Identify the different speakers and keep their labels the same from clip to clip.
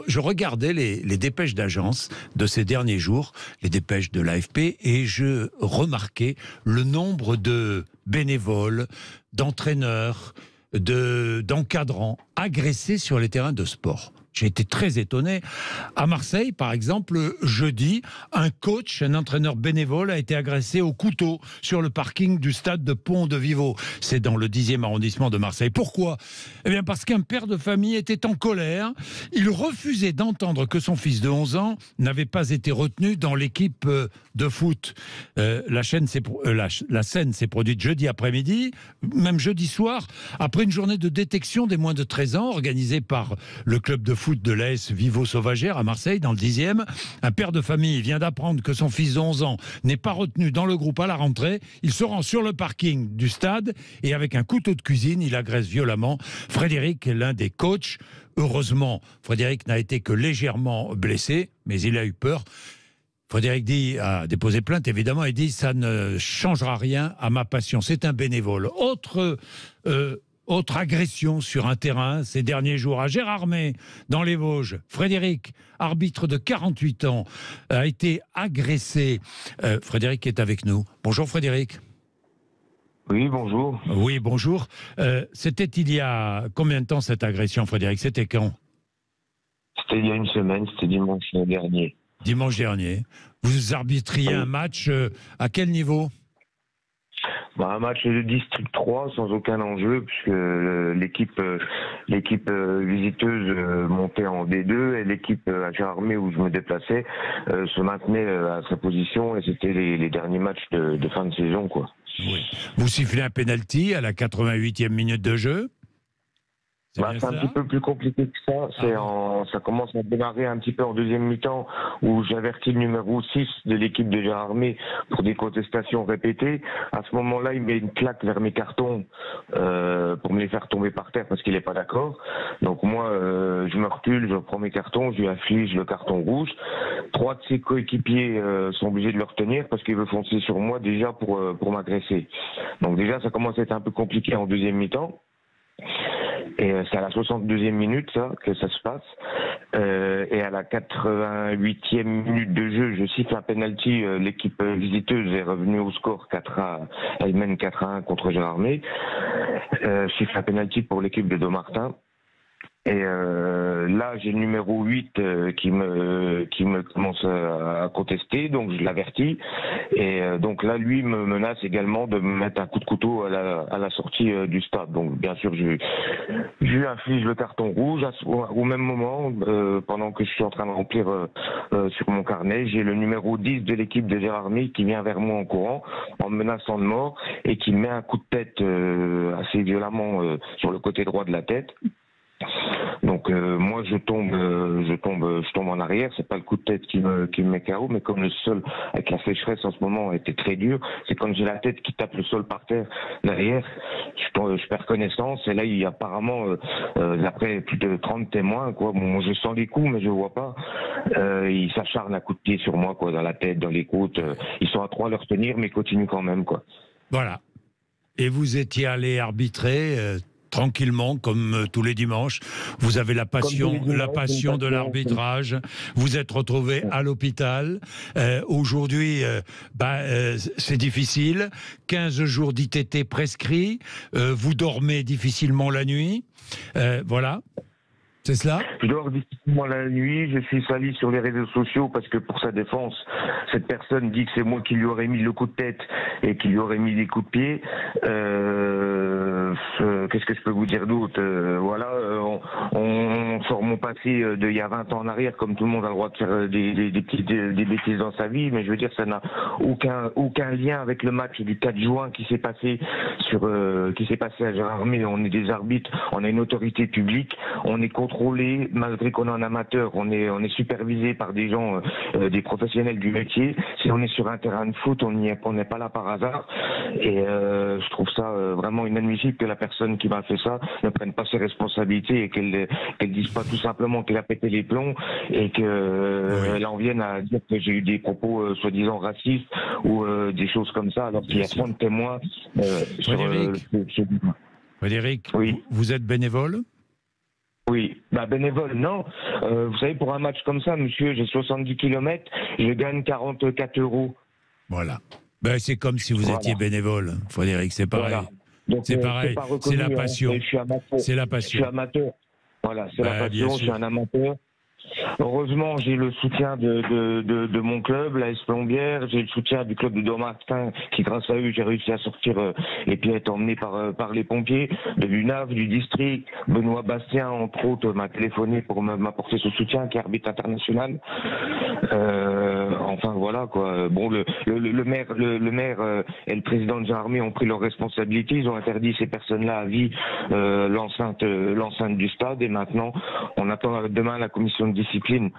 Speaker 1: Je regardais les dépêches d'agence de ces derniers jours, les dépêches de l'AFP, et je remarquais le nombre de bénévoles, d'entraîneurs, d'encadrants agressés sur les terrains de sport. J'ai été très étonné. À Marseille, par exemple, jeudi, un coach, un entraîneur bénévole a été agressé au couteau sur le parking du stade de Pont-de-Vivo. C'est dans le 10e arrondissement de Marseille. Pourquoi ? Eh bien parce qu'un père de famille était en colère. Il refusait d'entendre que son fils de 11 ans n'avait pas été retenu dans l'équipe de foot. La scène s'est produite jeudi après-midi, même jeudi soir, après une journée de détection des moins de 13 ans organisée par le club de foot de l'AS Vivo Sauvagère à Marseille, dans le 10e. Un père de famille vient d'apprendre que son fils de 11 ans n'est pas retenu dans le groupe à la rentrée. Il se rend sur le parking du stade et avec un couteau de cuisine, il agresse violemment Frédéric, l'un des coachs. Heureusement, Frédéric n'a été que légèrement blessé, mais il a eu peur. Frédéric a déposé plainte, évidemment, et dit « ça ne changera rien à ma passion ». C'est un bénévole. Autre agression sur un terrain ces derniers jours à Gérardmer, dans les Vosges. Frédéric, arbitre de 48 ans, a été agressé. Frédéric est avec nous. Bonjour Frédéric.
Speaker 2: Oui, bonjour.
Speaker 1: Oui, bonjour. C'était il y a combien de temps cette agression, Frédéric ? C'était quand ?
Speaker 2: C'était il y a une semaine, c'était dimanche dernier.
Speaker 1: Dimanche dernier. Vous arbitriez un match à quel niveau ?
Speaker 2: Un match de District 3 sans aucun enjeu puisque l'équipe visiteuse montait en D2 et l'équipe à Gérardmer où je me déplaçais se maintenait à sa position et c'était les derniers matchs de fin de saison, quoi.
Speaker 1: Oui. Vous sifflez un penalty à la 88e minute de jeu ?
Speaker 2: C'est un petit peu plus compliqué que ça. Ça commence à démarrer un petit peu en deuxième mi-temps où j'avertis le numéro 6 de l'équipe de Gérardmer pour des contestations répétées. À ce moment-là, il met une claque vers mes cartons pour me les faire tomber par terre parce qu'il n'est pas d'accord. Donc moi, je me recule, je prends mes cartons, je lui afflige le carton rouge. 3 de ses coéquipiers sont obligés de le retenir parce qu'il veut foncer sur moi déjà pour m'agresser. Donc déjà, ça commence à être un peu compliqué en deuxième mi-temps. Et c'est à la 62e minute que ça se passe. Et à la 88e minute de jeu, je siffle un penalty. L'équipe visiteuse est revenue au score 4-1. Elle mène 4-1 contre Gérardmer. Je siffle un penalty pour l'équipe de Domartin. Et là, j'ai le numéro 8 qui me commence à contester, donc je l'avertis. Et donc là, lui me menace également de me mettre un coup de couteau à la sortie du stade. Donc bien sûr, je lui inflige le carton rouge. Au même moment, pendant que je suis en train de remplir sur mon carnet, j'ai le numéro 10 de l'équipe de Gérardmer qui vient vers moi en courant, en me menaçant de mort, et qui me met un coup de tête assez violemment sur le côté droit de la tête. Donc moi je tombe en arrière. C'est pas le coup de tête qui me met KO, mais comme le sol avec la sécheresse en ce moment était très dur, c'est quand j'ai la tête qui tape le sol par terre derrière, je perds connaissance. Et là il y a apparemment d'après plus de 30 témoins, quoi. Bon, je sens les coups mais je vois pas. Ils s'acharnent à coups de pied sur moi, quoi, dans la tête, dans les côtes. Ils sont à 3 à le retenir mais ils continuent quand même, quoi.
Speaker 1: Voilà. Et vous étiez allé arbitrer tranquillement, comme tous les dimanches. Vous avez la passion de l'arbitrage. Vous êtes retrouvé à l'hôpital. Aujourd'hui, c'est difficile. 15 jours d'ITT prescrits. Vous dormez difficilement la nuit. Voilà. C'est cela ?
Speaker 2: Je dors difficilement la nuit, je suis sali sur les réseaux sociaux parce que pour sa défense, cette personne dit que c'est moi qui lui aurais mis le coup de tête et qui lui aurait mis des coups de pied. Qu'est-ce que je peux vous dire d'autre ? Voilà, on sort mon passé d'il y a 20 ans en arrière, comme tout le monde a le droit de faire des bêtises dans sa vie, mais je veux dire, ça n'a aucun lien avec le match du 4 juin qui s'est passé à Gérardmer. On est des arbitres, on a une autorité publique, on est contrôlé, malgré qu'on est un amateur, on est supervisé par des gens, des professionnels du métier. Si on est sur un terrain de foot, on n'est pas là par hasard. Et je trouve ça vraiment inadmissible que la personne qui m'a fait ça ne prenne pas ses responsabilités et qu'elle dise pas tout simplement qu'elle a pété les plombs et qu'elle en vienne à dire que j'ai eu des propos soi-disant racistes ou des choses comme ça, alors qu'il y a plein de témoins.
Speaker 1: Frédéric,
Speaker 2: Oui.
Speaker 1: vous êtes bénévole ?
Speaker 2: Oui, bénévole, non. Vous savez, pour un match comme ça, monsieur, j'ai 70 km, je gagne 44 €.
Speaker 1: Voilà. C'est comme si vous étiez bénévole, Frédéric, c'est pareil.
Speaker 2: Voilà. Donc,
Speaker 1: c'est pareil, c'est la passion.
Speaker 2: Je suis amateur.
Speaker 1: C'est la passion.
Speaker 2: Je suis amateur. Voilà, c'est la passion, je suis un amateur. Heureusement, j'ai le soutien de mon club, l'AS Plombières. J'ai le soutien du club de Dommartin, qui, grâce à eux, j'ai réussi à sortir et puis à être emmené par les pompiers, de l'UNAV, du district. Benoît Bastien, entre autres, m'a téléphoné pour m'apporter ce soutien, qui est arbitre international. Enfin, voilà, quoi. Bon, le maire et le président de Jean-Armé ont pris leurs responsabilités. Ils ont interdit ces personnes-là à vie l'enceinte du stade. Et maintenant, on attend demain la commission de discipline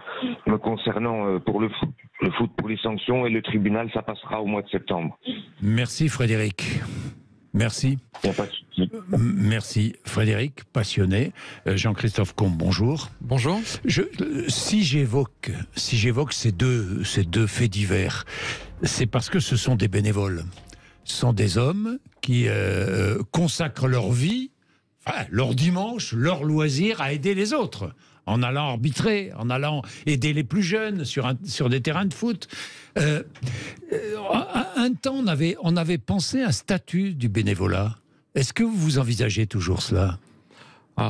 Speaker 2: me concernant pour le foot pour les sanctions, et le tribunal, ça passera au mois de septembre.
Speaker 1: Merci Frédéric. Merci.
Speaker 2: Il n'y a pas de souci.
Speaker 1: Merci Frédéric, passionné. Jean-Christophe Combe, bonjour.
Speaker 3: Bonjour.
Speaker 1: Si j'évoque ces deux faits divers, c'est parce que ce sont des bénévoles. Ce sont des hommes qui consacrent leur vie, leur dimanche, leur loisir à aider les autres, en allant arbitrer, en allant aider les plus jeunes sur des terrains de foot. Un temps, on avait pensé un statut du bénévolat. Est-ce que vous envisagez toujours cela ?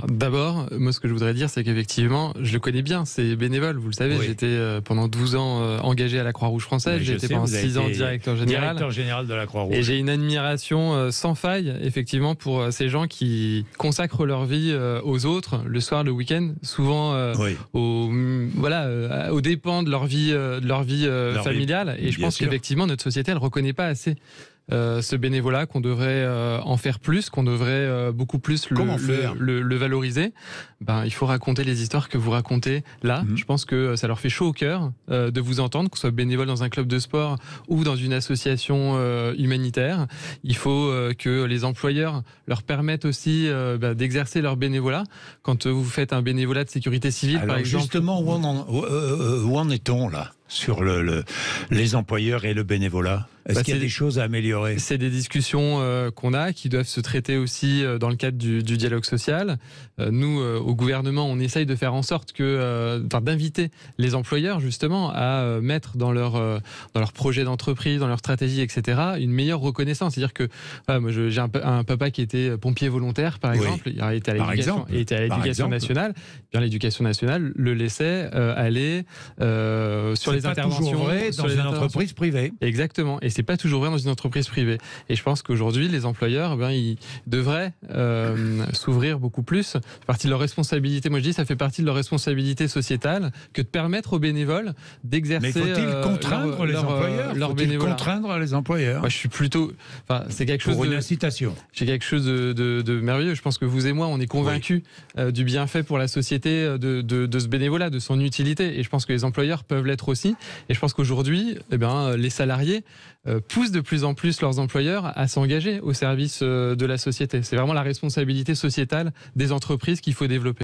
Speaker 3: D'abord, moi, ce que je voudrais dire, c'est qu'effectivement, je le connais bien, c'est bénévole, vous le savez. Oui. J'étais pendant 12 ans engagé à la Croix-Rouge française. J'ai été pendant 6 ans directeur général de la Croix-Rouge. Et j'ai une admiration sans faille, effectivement, pour ces gens qui consacrent leur vie aux autres, le soir, le week-end, souvent aux dépens de leur vie familiale. Et je pense qu'effectivement, notre société, elle ne reconnaît pas assez ce bénévolat, qu'on devrait en faire plus, qu'on devrait beaucoup plus le valoriser. Il faut raconter les histoires que vous racontez là. Je pense que ça leur fait chaud au cœur de vous entendre, que ce soit bénévole dans un club de sport ou dans une association humanitaire. Il faut que les employeurs leur permettent aussi d'exercer leur bénévolat. Quand vous faites un bénévolat de sécurité civile,
Speaker 1: alors,
Speaker 3: par exemple...
Speaker 1: Justement, où en est-on là sur les employeurs et le bénévolat? Est-ce qu'il y a des choses à améliorer?
Speaker 3: C'est des discussions qu'on a, qui doivent se traiter aussi dans le cadre du dialogue social. Nous, au gouvernement, on essaye de faire en sorte d'inviter les employeurs justement à mettre dans leur projet d'entreprise, dans leur stratégie, etc., une meilleure reconnaissance. C'est-à-dire que moi, j'ai un papa qui était pompier volontaire, par exemple. Il a été à l'éducation nationale. Bien, l'éducation nationale le laissait aller sur les interventions.
Speaker 1: C'est pas toujours vrai dans une entreprise privée.
Speaker 3: Exactement. Et c'est pas toujours vrai dans une entreprise privée. Et je pense qu'aujourd'hui, les employeurs, ils devraient s'ouvrir beaucoup plus. Ça fait partie de leur responsabilité. Moi, je dis, ça fait partie de leur responsabilité sociétale que de permettre aux bénévoles d'exercer.
Speaker 1: Mais faut-il contraindre les employeurs?
Speaker 3: Faut-il
Speaker 1: contraindre les employeurs?
Speaker 3: Moi, je suis plutôt. C'est quelque chose.
Speaker 1: Pour une incitation.
Speaker 3: C'est quelque chose de merveilleux. Je pense que vous et moi, on est convaincus du bienfait pour la société de ce bénévolat, de son utilité. Et je pense que les employeurs peuvent l'être aussi. Et je pense qu'aujourd'hui, les salariés poussent de plus en plus leurs employeurs à s'engager au service de la société. C'est vraiment la responsabilité sociétale des entreprises qu'il faut développer.